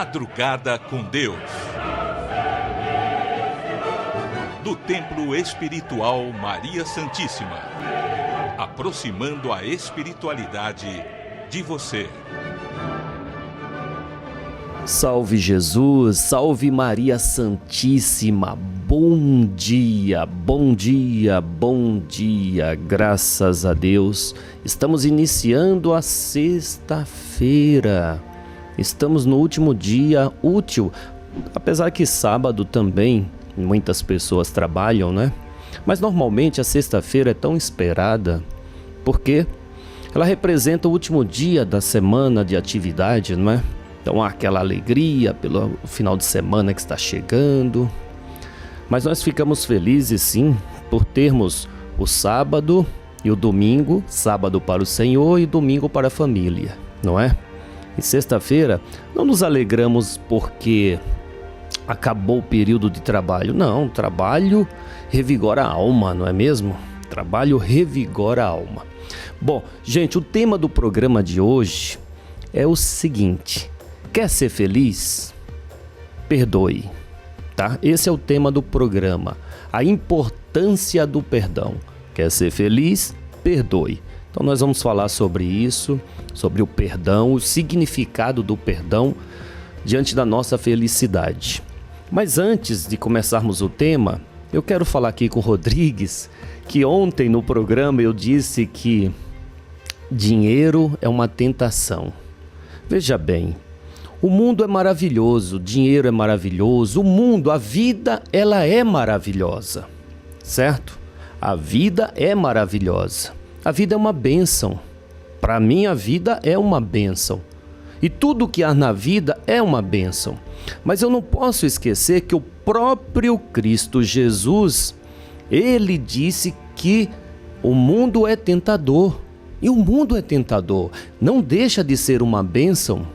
Madrugada com Deus. Do Templo Espiritual Maria Santíssima. Aproximando a espiritualidade de você. Salve Jesus, salve Maria Santíssima. Bom dia, bom dia, bom dia. Graças a Deus. Estamos iniciando a sexta-feira. Estamos no último dia útil, apesar que sábado também muitas pessoas trabalham, né? Mas normalmente a sexta-feira é tão esperada porque ela representa o último dia da semana de atividade, não é? Então há aquela alegria pelo final de semana que está chegando. Mas nós ficamos felizes sim por termos o sábado e o domingo, sábado para o Senhor e domingo para a família, não é? E sexta-feira não nos alegramos porque acabou o período de trabalho. Não, trabalho revigora a alma, não é mesmo? Trabalho revigora a alma. Bom, gente, o tema do programa de hoje é o seguinte: quer ser feliz? Perdoe, tá? Esse é o tema do programa, a importância do perdão. Quer ser feliz? Perdoe. Então nós vamos falar sobre isso, sobre o perdão, o significado do perdão diante da nossa felicidade. Mas antes de começarmos o tema, eu quero falar aqui com o Rodrigues, que ontem no programa eu disse que dinheiro é uma tentação. Veja bem, o mundo é maravilhoso, o dinheiro é maravilhoso, o mundo, a vida, ela é maravilhosa, certo? A vida é maravilhosa. A vida é uma bênção. Para mim, a vida é uma bênção. E tudo que há na vida é uma bênção. Mas eu não posso esquecer que o próprio Cristo Jesus, ele disse que o mundo é tentador. E o mundo é tentador. Não deixa de ser uma bênção,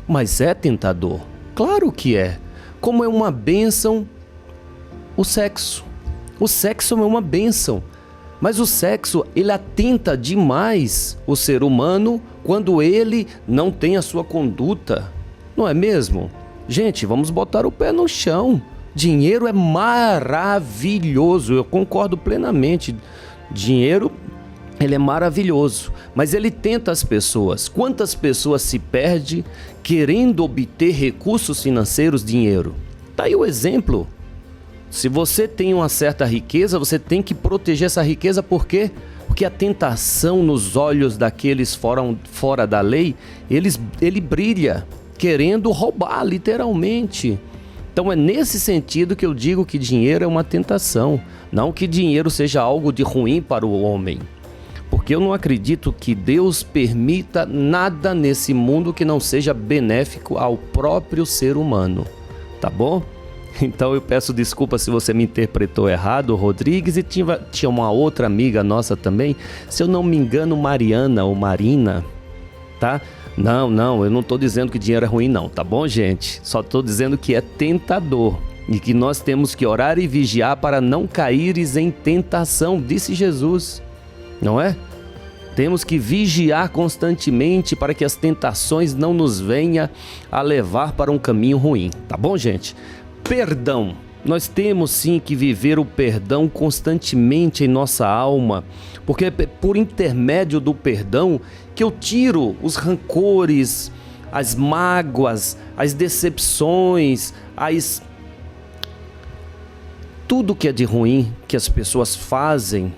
mas é tentador. Claro que é. Como é uma bênção o sexo. O sexo é uma bênção. Mas o sexo, ele atenta demais o ser humano quando ele não tem a sua conduta. Não é mesmo? Gente, vamos botar o pé no chão. Dinheiro é maravilhoso, eu concordo plenamente. Dinheiro, ele é maravilhoso, mas ele tenta as pessoas. Quantas pessoas se perdem querendo obter recursos financeiros, dinheiro? Tá aí o exemplo. Se você tem uma certa riqueza, você tem que proteger essa riqueza. Por quê? Porque a tentação nos olhos daqueles fora da lei, ele brilha, querendo roubar, literalmente. Então é nesse sentido que eu digo que dinheiro é uma tentação. Não que dinheiro seja algo de ruim para o homem. Porque eu não acredito que Deus permita nada nesse mundo que não seja benéfico ao próprio ser humano. Tá bom? Então eu peço desculpa se você me interpretou errado, Rodrigues, e tinha uma outra amiga nossa também, se eu não me engano, Mariana ou Marina, tá? Não, eu não estou dizendo que dinheiro é ruim não, tá bom, gente? Só estou dizendo que é tentador e que nós temos que orar e vigiar para não caíres em tentação, disse Jesus, não é? Temos que vigiar constantemente para que as tentações não nos venham a levar para um caminho ruim, tá bom, gente? Perdão. Nós temos sim que viver o perdão constantemente em nossa alma, porque é por intermédio do perdão que eu tiro os rancores, as mágoas, as decepções, tudo que é de ruim que as pessoas fazem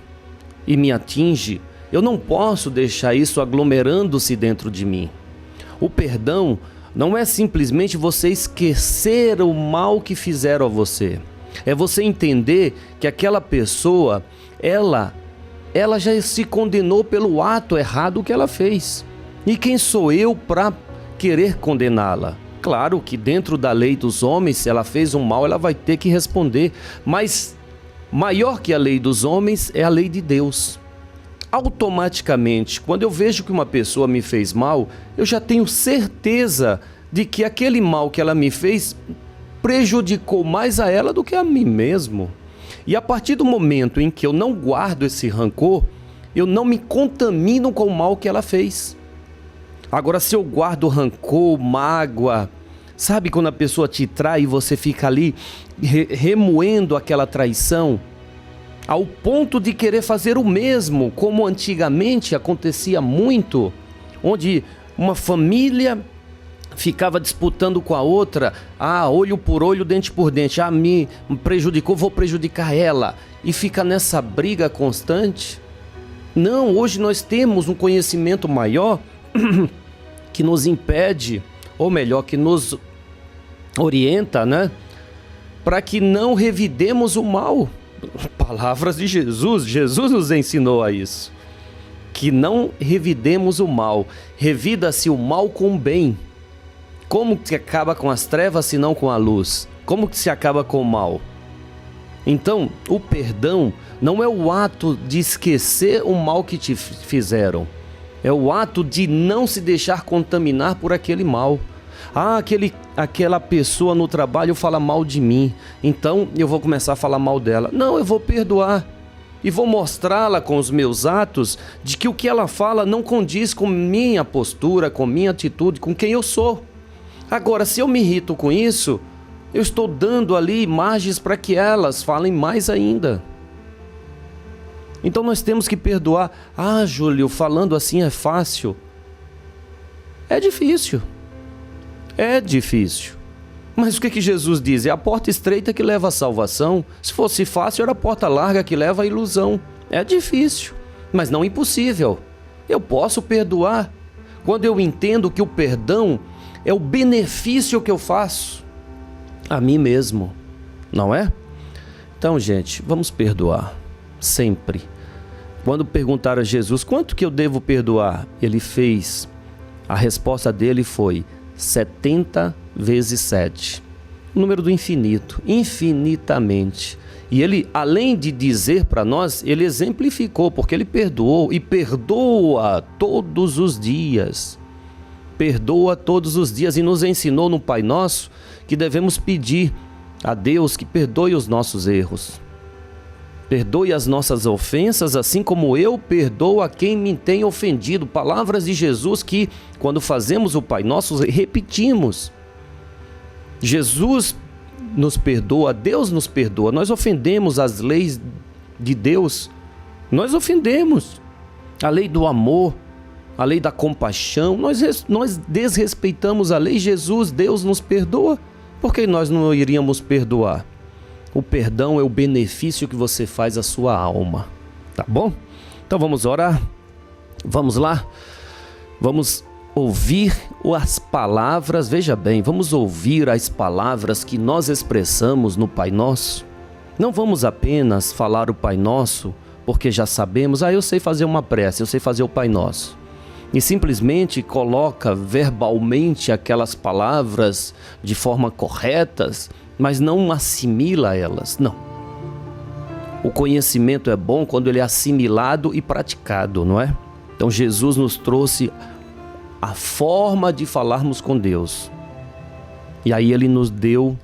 e me atinge. Eu não posso deixar isso aglomerando-se dentro de mim. O perdão não é simplesmente você esquecer o mal que fizeram a você. É você entender que aquela pessoa, ela já se condenou pelo ato errado que ela fez. E quem sou eu para querer condená-la? Claro que dentro da lei dos homens, se ela fez um mal, ela vai ter que responder. Mas maior que a lei dos homens é a lei de Deus. Automaticamente, quando eu vejo que uma pessoa me fez mal, eu já tenho certeza de que aquele mal que ela me fez prejudicou mais a ela do que a mim mesmo. E a partir do momento em que eu não guardo esse rancor, eu não me contamino com o mal que ela fez. Agora, se eu guardo rancor, mágoa, Sabe quando a pessoa te trai e você fica ali remoendo aquela traição, ao ponto de querer fazer o mesmo, como antigamente acontecia muito, onde uma família ficava disputando com a outra, olho por olho, dente por dente, me prejudicou, vou prejudicar ela, e fica nessa briga constante. Não, hoje nós temos um conhecimento maior que nos impede, ou melhor, que nos orienta, né? Para que não revidemos o mal. Palavras de Jesus, Jesus nos ensinou a isso. Que não revidemos o mal. Revida-se o mal com o bem. Como que se acaba com as trevas se não com a luz? Como que se acaba com o mal? Então, o perdão não é o ato de esquecer o mal que te fizeram. É o ato de não se deixar contaminar por aquele mal. Aquela pessoa no trabalho fala mal de mim, então eu vou começar a falar mal dela. Não, eu vou perdoar e vou mostrá-la com os meus atos de que o que ela fala não condiz com minha postura, com minha atitude, com quem eu sou. Agora, se eu me irrito com isso, eu estou dando ali margens para que elas falem mais ainda. Então nós temos que perdoar. Júlio, falando assim é fácil. É difícil. É difícil. Mas o que Jesus diz? É a porta estreita que leva à salvação. Se fosse fácil, era a porta larga que leva à ilusão. É difícil, mas não impossível. Eu posso perdoar quando eu entendo que o perdão é o benefício que eu faço a mim mesmo, não é? Então, gente, vamos perdoar sempre. Quando perguntaram a Jesus quanto que eu devo perdoar, ele fez, a resposta dele foi 70 vezes 7, o número do infinito, infinitamente. E ele, além de dizer para nós, ele exemplificou, porque ele perdoou e perdoa todos os dias. Perdoa todos os dias e nos ensinou no Pai Nosso que devemos pedir a Deus que perdoe os nossos erros. Perdoe as nossas ofensas, assim como eu perdoo a quem me tem ofendido. Palavras de Jesus que, quando fazemos o Pai Nosso, repetimos. Jesus nos perdoa, Deus nos perdoa. Nós ofendemos as leis de Deus. Nós ofendemos a lei do amor, a lei da compaixão. Nós desrespeitamos a lei. Jesus, Deus nos perdoa. Por que nós não iríamos perdoar? O perdão é o benefício que você faz à sua alma, tá bom? Então vamos orar, vamos lá, vamos ouvir as palavras, veja bem, vamos ouvir as palavras que nós expressamos no Pai Nosso. Não vamos apenas falar o Pai Nosso porque já sabemos, eu sei fazer uma prece, eu sei fazer o Pai Nosso. E simplesmente coloca verbalmente aquelas palavras de forma corretas, mas não assimila elas, não. O conhecimento é bom quando ele é assimilado e praticado, não é? Então Jesus nos trouxe a forma de falarmos com Deus. E aí ele nos deu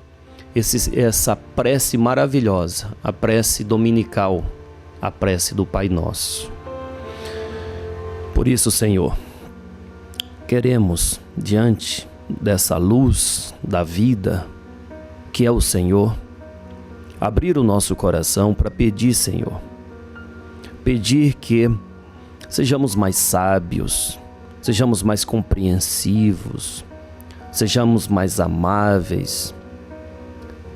essa prece maravilhosa, a prece dominical, a prece do Pai Nosso. Por isso, Senhor, queremos, diante dessa luz da vida, que é o Senhor, abrir o nosso coração para pedir, Senhor. Pedir que sejamos mais sábios, sejamos mais compreensivos, sejamos mais amáveis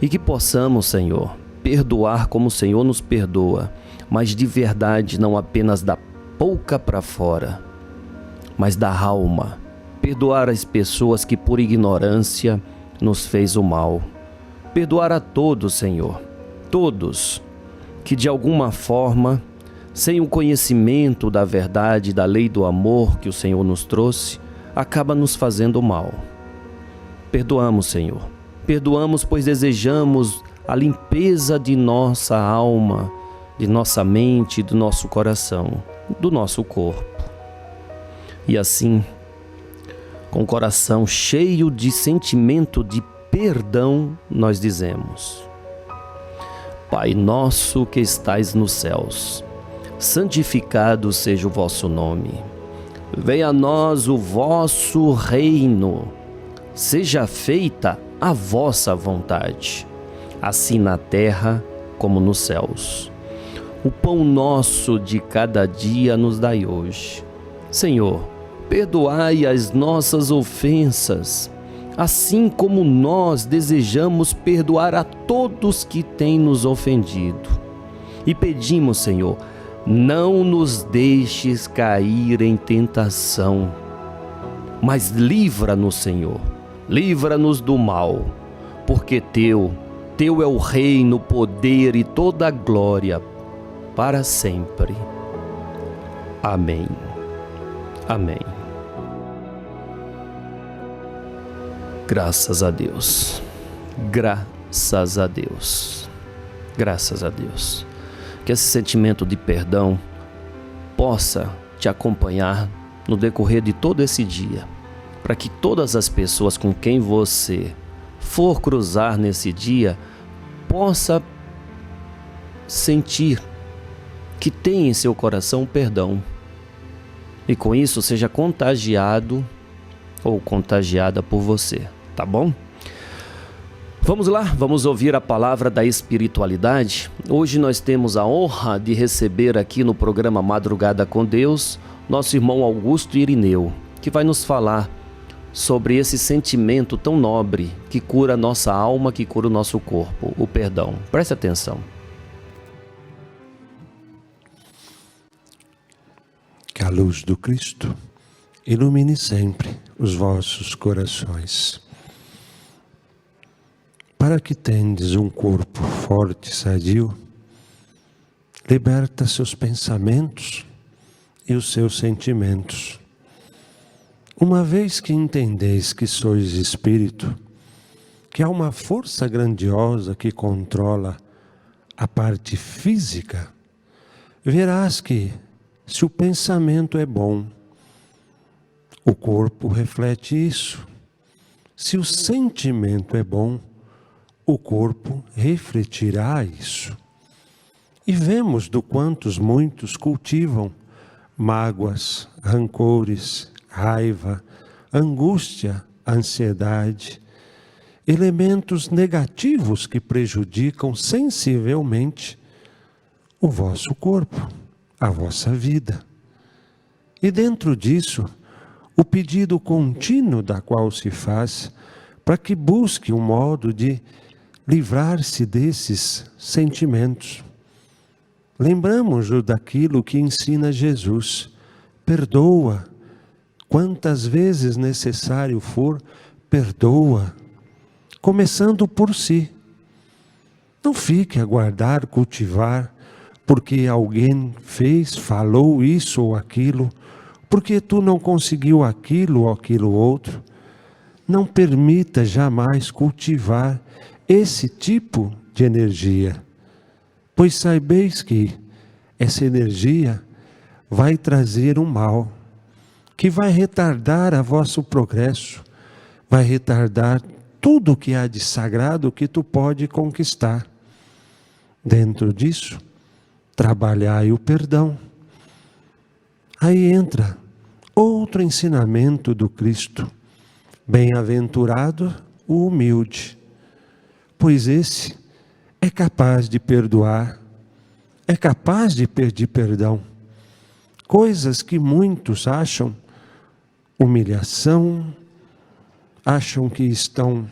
e que possamos, Senhor, perdoar como o Senhor nos perdoa, mas de verdade, não apenas da boca para fora, mas da alma. Perdoar as pessoas que por ignorância nos fez o mal. Perdoar a todos, Senhor, todos que de alguma forma, sem o conhecimento da verdade, da lei do amor que o Senhor nos trouxe, acaba nos fazendo mal. Perdoamos, Senhor. Perdoamos, pois desejamos a limpeza de nossa alma, de nossa mente, do nosso coração, do nosso corpo. E assim, com o coração cheio de sentimento de perdão, nós dizemos: Pai nosso que estais nos céus, santificado seja o vosso nome. Venha a nós o vosso reino. seja feita a vossa vontade, assim na terra como nos céus. O pão nosso de cada dia nos dai hoje. Senhor, perdoai as nossas ofensas, assim como nós desejamos perdoar a todos que têm nos ofendido. E pedimos, Senhor, não nos deixes cair em tentação, mas livra-nos, Senhor, livra-nos do mal, porque Teu é o reino, o poder e toda a glória para sempre. Amém. Amém. Graças a Deus. Graças a Deus. Graças a Deus. Que esse sentimento de perdão possa te acompanhar no decorrer de todo esse dia, para que todas as pessoas com quem você for cruzar nesse dia possa sentir que tem em seu coração perdão, e com isso seja contagiado ou contagiada por você, tá bom? Vamos lá, vamos ouvir a palavra da espiritualidade. Hoje nós temos a honra de receber aqui no programa Madrugada com Deus nosso irmão Augusto Irineu, que vai nos falar sobre esse sentimento tão nobre que cura a nossa alma, que cura o nosso corpo, o perdão. Preste atenção. Que a luz do Cristo ilumine sempre os vossos corações, para que tendes um corpo forte e sadio, liberta seus pensamentos e os seus sentimentos. Uma vez que entendeis que sois espírito, que há uma força grandiosa que controla a parte física, verás que, se o pensamento é bom, o corpo reflete isso. Se o sentimento é bom, o corpo refletirá isso. E vemos do quantos muitos cultivam mágoas, rancores, raiva, angústia, ansiedade, elementos negativos que prejudicam sensivelmente o vosso corpo, a vossa vida. E dentro disso, o pedido contínuo da qual se faz para que busque um modo de livrar-se desses sentimentos. Lembramos-nos daquilo que ensina Jesus: perdoa, quantas vezes necessário for, perdoa, começando por si. Não fique a guardar, cultivar, porque alguém fez, falou isso ou aquilo, porque tu não conseguiu aquilo ou aquilo outro. Não permita jamais cultivar esse tipo de energia, pois saibeis que essa energia vai trazer um mal, que vai retardar a vosso progresso, vai retardar tudo que há de sagrado que tu pode conquistar. Dentro disso, trabalhai o perdão. Aí entra outro ensinamento do Cristo: bem-aventurado o humilde, pois esse é capaz de perdoar, é capaz de pedir perdão. Coisas que muitos acham humilhação, acham que estão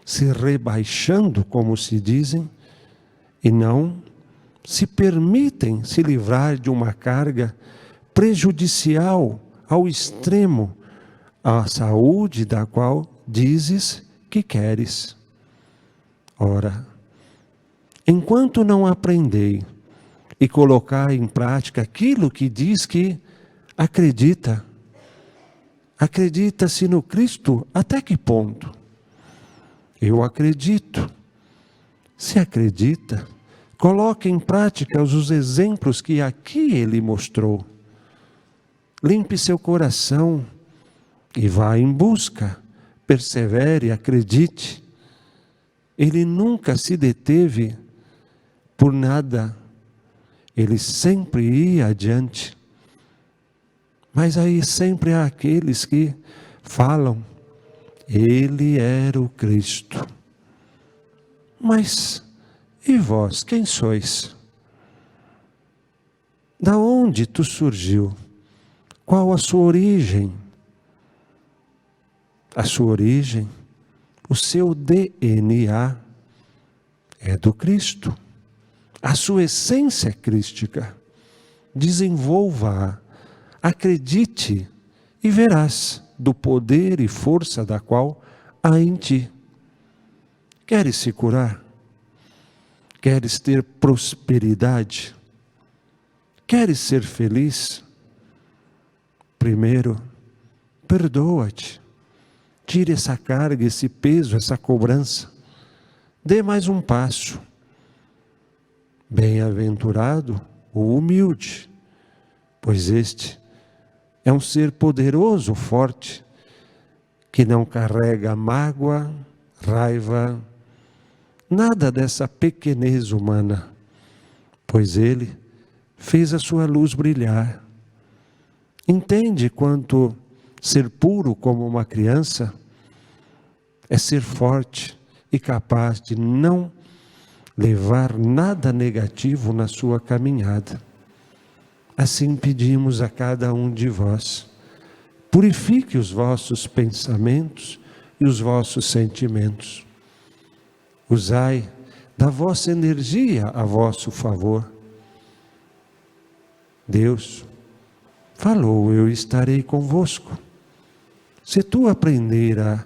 se rebaixando, como se dizem, e não se permitem se livrar de uma carga prejudicial ao extremo à saúde da qual dizes que queres. Ora, enquanto não aprendei e colocar em prática aquilo que diz que acredita, acredita-se no Cristo até que ponto? Eu acredito. Se acredita, coloque em prática os exemplos que aqui ele mostrou. Limpe seu coração e vá em busca, persevere, acredite. Ele nunca se deteve por nada, ele sempre ia adiante. Mas aí sempre há aqueles que falam Ele era o Cristo. Mas, e vós, quem sois? Da onde tu surgiu? Qual a sua origem? A sua origem, o seu DNA é do Cristo. A sua essência é crística. Desenvolva-a, acredite e verás do poder e força da qual há em ti. Queres se curar? Queres ter prosperidade? Queres ser feliz? Primeiro, perdoa-te. Tire essa carga, esse peso, essa cobrança. Dê mais um passo. Bem-aventurado o humilde, pois este é um ser poderoso, forte, que não carrega mágoa, raiva, nada dessa pequenez humana, pois ele fez a sua luz brilhar. Entende quanto ser puro como uma criança é ser forte e capaz de não levar nada negativo na sua caminhada. Assim pedimos a cada um de vós, purifique os vossos pensamentos e os vossos sentimentos. Usai da vossa energia a vosso favor. Deus falou, eu estarei convosco. Se tu aprender a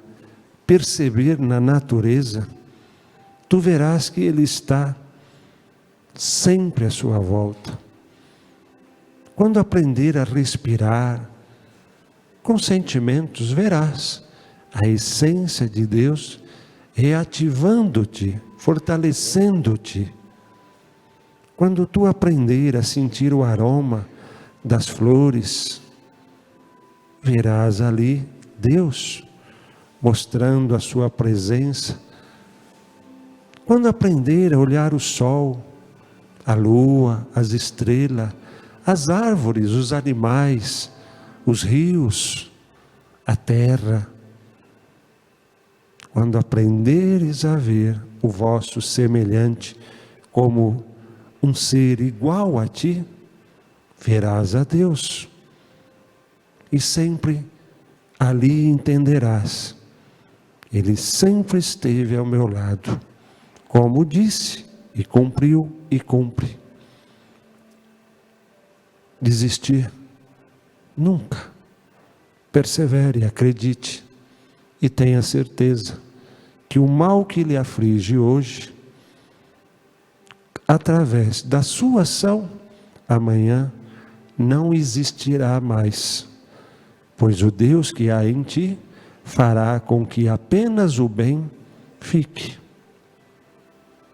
perceber na natureza, tu verás que Ele está sempre à sua volta. Quando aprender a respirar com sentimentos, verás a essência de Deus reativando-te, fortalecendo-te. Quando tu aprender a sentir o aroma das flores, verás ali Deus mostrando a sua presença. Quando aprender a olhar o sol, a lua, as estrelas, as árvores, os animais, os rios, a terra, quando aprenderes a ver o vosso semelhante como um ser igual a ti, verás a Deus. E sempre ali entenderás, Ele sempre esteve ao meu lado, como disse, e cumpriu e cumpre. Desistir? Nunca. Persevere, acredite e tenha certeza que o mal que lhe aflige hoje, através da sua ação, amanhã não existirá mais, pois o Deus que há em ti fará com que apenas o bem fique.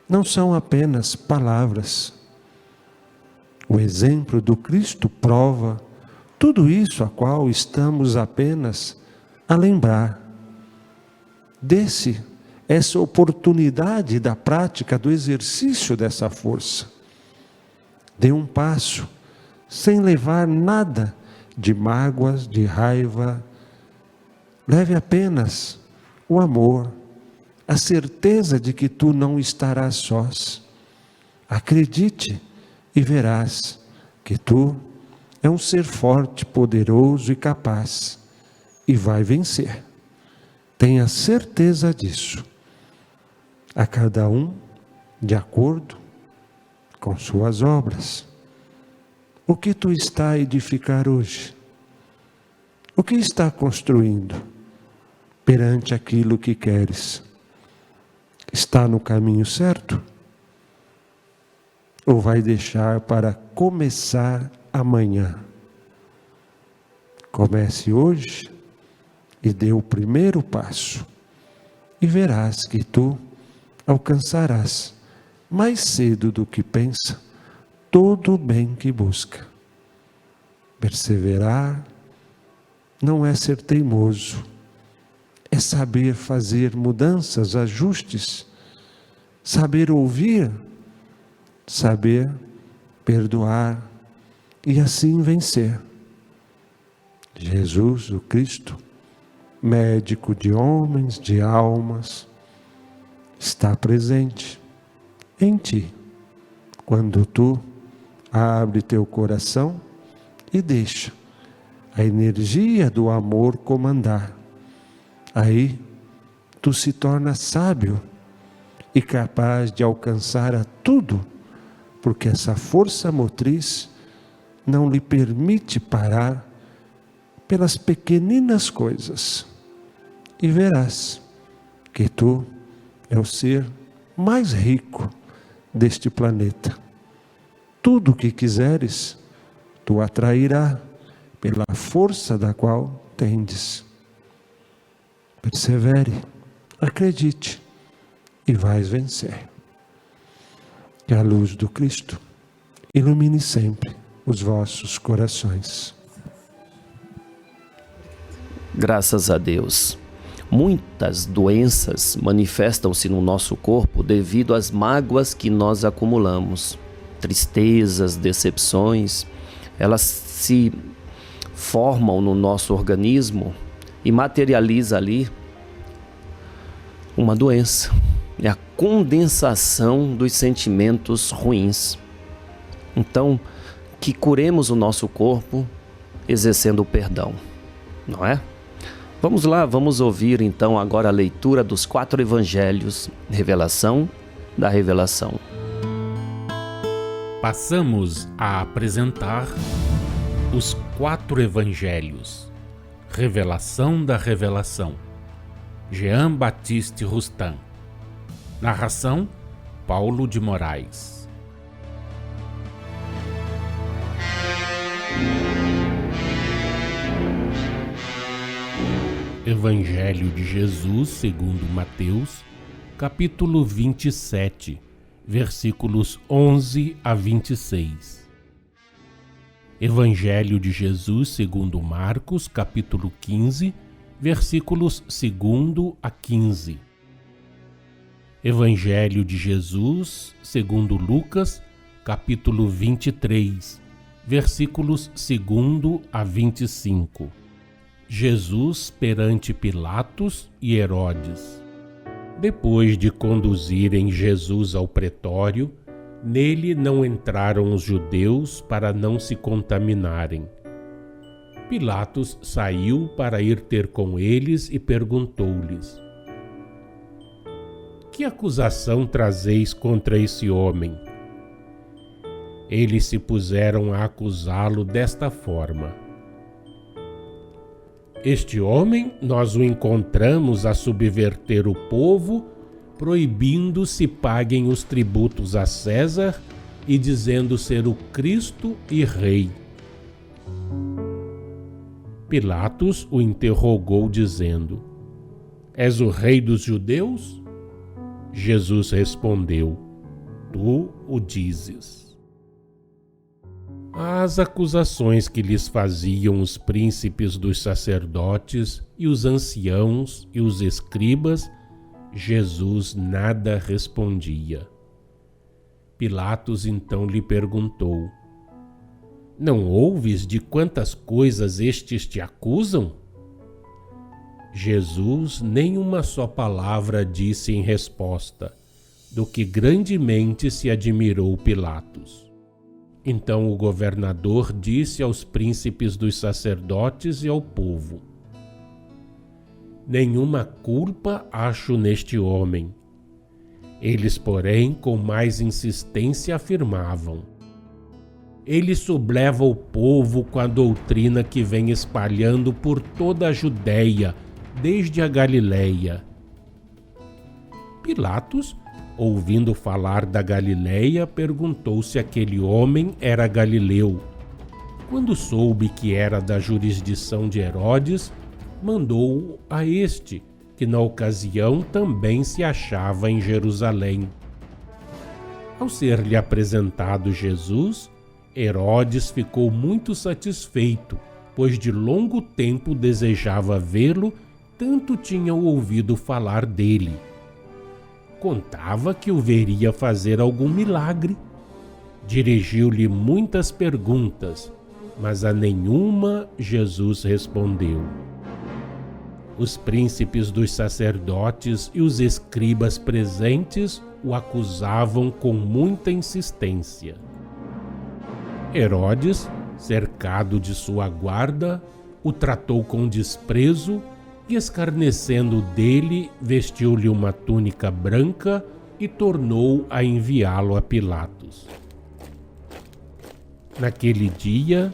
Não são apenas palavras. O exemplo do Cristo prova tudo isso a qual estamos apenas a lembrar. Desse essa oportunidade da prática, do exercício dessa força. Dê um passo, sem levar nada de mágoas, de raiva. Leve apenas o amor, a certeza de que tu não estarás sós. Acredite e verás que tu é um ser forte, poderoso e capaz, e vai vencer. Tenha certeza disso. A cada um de acordo com suas obras. O que tu está a edificar hoje? O que está construindo perante aquilo que queres? Está no caminho certo? Ou vai deixar para começar amanhã? Comece hoje e dê o primeiro passo, e verás que tu alcançarás, mais cedo do que pensa, todo o bem que busca. Perseverar não é ser teimoso, é saber fazer mudanças, ajustes, saber ouvir, saber perdoar e assim vencer. Jesus, o Cristo, médico de homens, de almas, está presente em ti, quando tu abre teu coração e deixa a energia do amor comandar. Aí tu se torna sábio e capaz de alcançar a tudo, porque essa força motriz não lhe permite parar pelas pequeninas coisas. E verás que tu é o ser mais rico deste planeta. Tudo o que quiseres, tu atrairá pela força da qual tendes. Persevere, acredite e vais vencer. Que a luz do Cristo ilumine sempre os vossos corações. Graças a Deus. Muitas doenças manifestam-se no nosso corpo devido às mágoas que nós acumulamos. Tristezas, decepções, elas se formam no nosso organismo e materializa ali uma doença. É a condensação dos sentimentos ruins. Então, que curemos o nosso corpo exercendo o perdão, não é? Vamos lá, vamos ouvir então agora a leitura dos 4 evangelhos, revelação da revelação. Passamos a apresentar os 4 evangelhos, revelação da revelação. Jean Baptiste Rustin. Narração: Paulo de Moraes. Evangelho de Jesus segundo Mateus, capítulo 27, versículos 11 a 26. Evangelho de Jesus segundo Marcos, capítulo 15, versículos 2 a 15. Evangelho de Jesus segundo Lucas, capítulo 23, versículos 2 a 25. Jesus perante Pilatos e Herodes. Depois de conduzirem Jesus ao pretório, nele não entraram os judeus para não se contaminarem. Pilatos saiu para ir ter com eles e perguntou-lhes: Que acusação trazeis contra esse homem? Eles se puseram a acusá-lo desta forma: Este homem, nós o encontramos a subverter o povo, proibindo se paguem os tributos a César e dizendo ser o Cristo e Rei. Pilatos o interrogou dizendo: És o Rei dos judeus? Jesus respondeu: Tu o dizes. As acusações que lhes faziam os príncipes dos sacerdotes e os anciãos e os escribas, Jesus nada respondia. Pilatos então lhe perguntou: Não ouves de quantas coisas estes te acusam? Jesus nem uma só palavra disse em resposta, do que grandemente se admirou Pilatos. Então o governador disse aos príncipes dos sacerdotes e ao povo: Nenhuma culpa acho neste homem. Eles, porém, com mais insistência afirmavam: Ele subleva o povo com a doutrina que vem espalhando por toda a Judéia, desde a Galileia. Pilatos, ouvindo falar da Galileia, perguntou se aquele homem era galileu. Quando soube que era da jurisdição de Herodes, mandou-o a este, que na ocasião também se achava em Jerusalém. Ao ser-lhe apresentado Jesus, Herodes ficou muito satisfeito, pois de longo tempo desejava vê-lo, tanto tinham ouvido falar dele. Contava que o veria fazer algum milagre. Dirigiu-lhe muitas perguntas, mas a nenhuma Jesus respondeu. Os príncipes dos sacerdotes e os escribas presentes o acusavam com muita insistência. Herodes, cercado de sua guarda, o tratou com desprezo e, escarnecendo dele, vestiu-lhe uma túnica branca e tornou a enviá-lo a Pilatos. Naquele dia,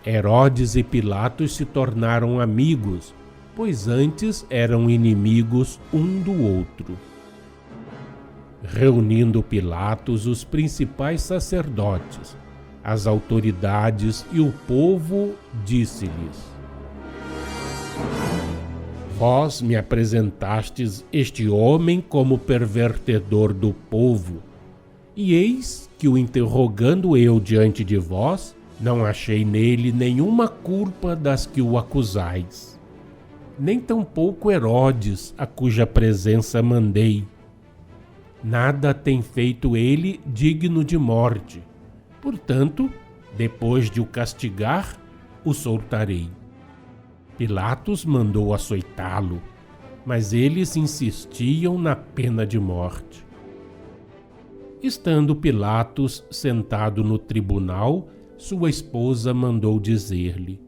Herodes e Pilatos se tornaram amigos, pois antes eram inimigos um do outro. Reunindo Pilatos os principais sacerdotes, as autoridades e o povo, disse-lhes: Vós me apresentastes este homem como pervertedor do povo, e eis que, o interrogando eu diante de vós, não achei nele nenhuma culpa das que o acusais. Nem tampouco Herodes, a cuja presença mandei. Nada tem feito ele digno de morte. Portanto, depois de o castigar, o soltarei. Pilatos mandou açoitá-lo, mas eles insistiam na pena de morte. Estando Pilatos sentado no tribunal, sua esposa mandou dizer-lhe: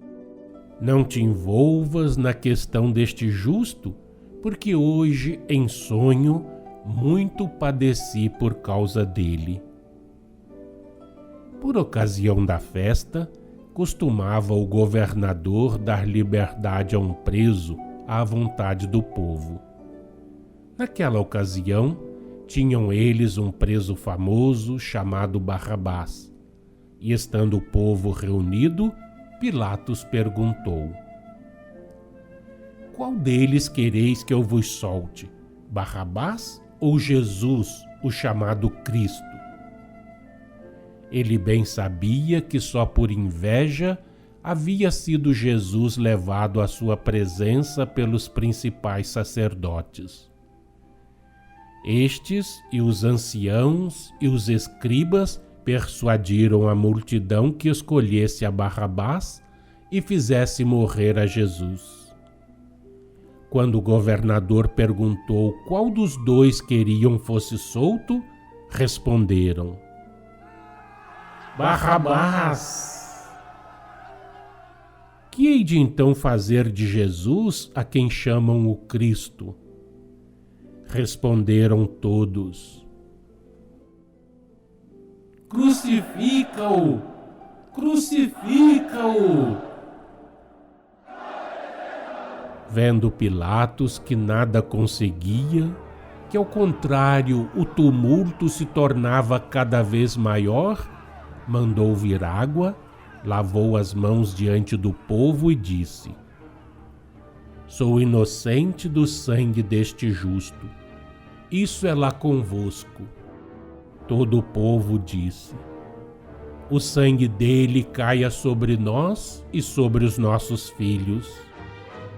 Não te envolvas na questão deste justo, porque hoje, em sonho, muito padeci por causa dele. Por ocasião da festa, costumava o governador dar liberdade a um preso à vontade do povo. Naquela ocasião, tinham eles um preso famoso chamado Barrabás. E estando o povo reunido, Pilatos perguntou: Qual deles quereis que eu vos solte, Barrabás ou Jesus, o chamado Cristo? Ele bem sabia que só por inveja havia sido Jesus levado à sua presença pelos principais sacerdotes. Estes e os anciãos e os escribas persuadiram a multidão que escolhesse a Barrabás e fizesse morrer a Jesus. Quando o governador perguntou qual dos dois queriam fosse solto, responderam: Barrabás! Que hei de então fazer de Jesus, a quem chamam o Cristo? Responderam todos: Crucifica-o! Crucifica-o! Vendo Pilatos que nada conseguia, que ao contrário o tumulto se tornava cada vez maior, mandou vir água, lavou as mãos diante do povo e disse: Sou inocente do sangue deste justo. Isso é lá convosco. Todo o povo disse: O sangue dele caia sobre nós e sobre os nossos filhos.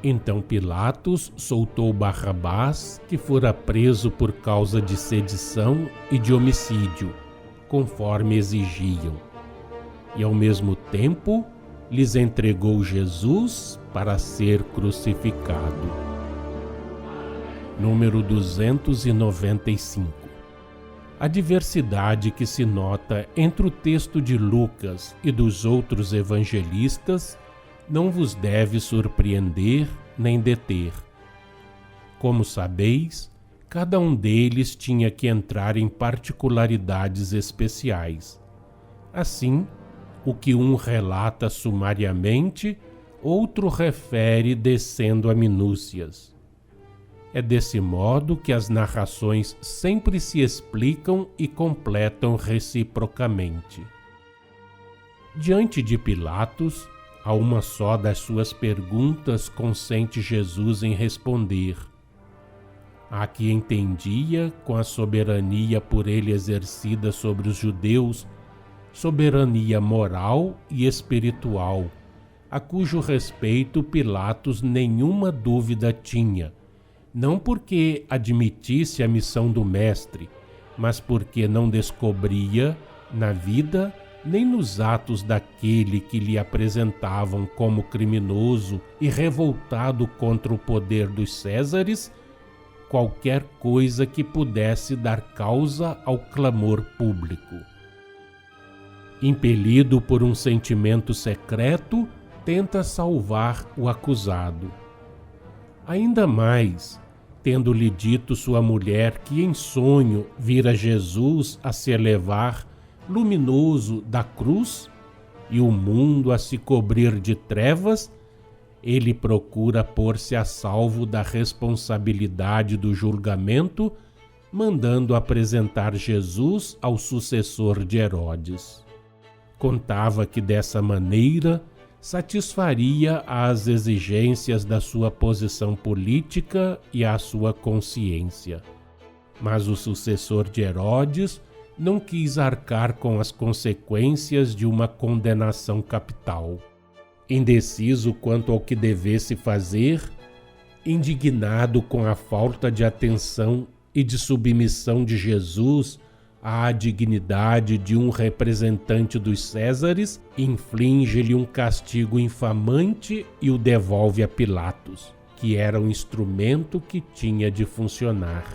Então Pilatos soltou Barrabás, que fora preso por causa de sedição e de homicídio, conforme exigiam, e ao mesmo tempo lhes entregou Jesus para ser crucificado. Número 295. A diversidade que se nota entre o texto de Lucas e dos outros evangelistas não vos deve surpreender nem deter. Como sabeis, cada um deles tinha que entrar em particularidades especiais. Assim, o que um relata sumariamente, outro refere descendo a minúcias. É desse modo que as narrações sempre se explicam e completam reciprocamente. Diante de Pilatos, a uma só das suas perguntas consente Jesus em responder. A que entendia, com a soberania por ele exercida sobre os judeus, soberania moral e espiritual, a cujo respeito Pilatos nenhuma dúvida tinha, não porque admitisse a missão do mestre, mas porque não descobria, na vida, nem nos atos daquele que lhe apresentavam como criminoso e revoltado contra o poder dos Césares, qualquer coisa que pudesse dar causa ao clamor público. Impelido por um sentimento secreto, tenta salvar o acusado. Ainda mais, tendo-lhe dito sua mulher que em sonho vira Jesus a se elevar luminoso da cruz e o mundo a se cobrir de trevas, ele procura pôr-se a salvo da responsabilidade do julgamento, mandando apresentar Jesus ao sucessor de Herodes. Contava que dessa maneira satisfaria às exigências da sua posição política e à sua consciência. Mas o sucessor de Herodes não quis arcar com as consequências de uma condenação capital. Indeciso quanto ao que devesse fazer, indignado com a falta de atenção e de submissão de Jesus à dignidade de um representante dos Césares, inflige-lhe um castigo infamante e o devolve a Pilatos, que era o instrumento que tinha de funcionar.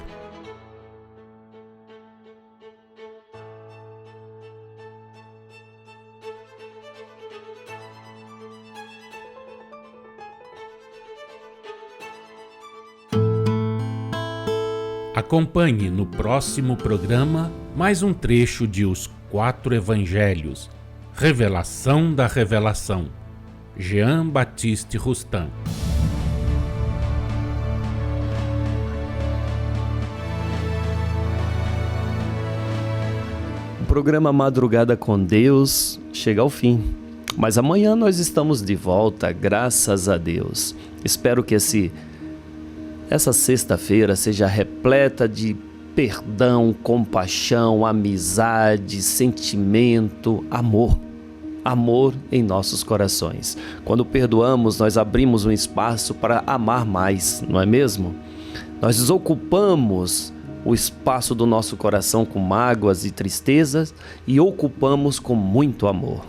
Acompanhe no próximo programa mais um trecho de Os Quatro Evangelhos, Revelação da Revelação, Jean Baptiste Rustin. O programa Madrugada com Deus chega ao fim, mas amanhã nós estamos de volta, graças a Deus. Espero que essa sexta-feira seja repleta de perdão, compaixão, amizade, sentimento, amor. Amor em nossos corações. Quando perdoamos, nós abrimos um espaço para amar mais, não é mesmo? Nós desocupamos o espaço do nosso coração com mágoas e tristezas e ocupamos com muito amor.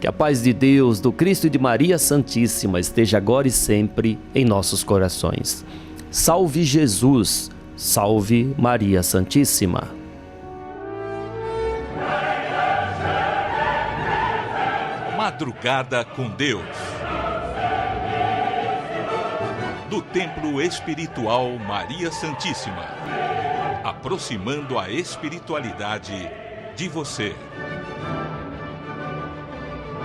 Que a paz de Deus, do Cristo e de Maria Santíssima esteja agora e sempre em nossos corações. Salve Jesus, salve Maria Santíssima. Madrugada com Deus. Do Templo Espiritual Maria Santíssima. Aproximando a espiritualidade de você.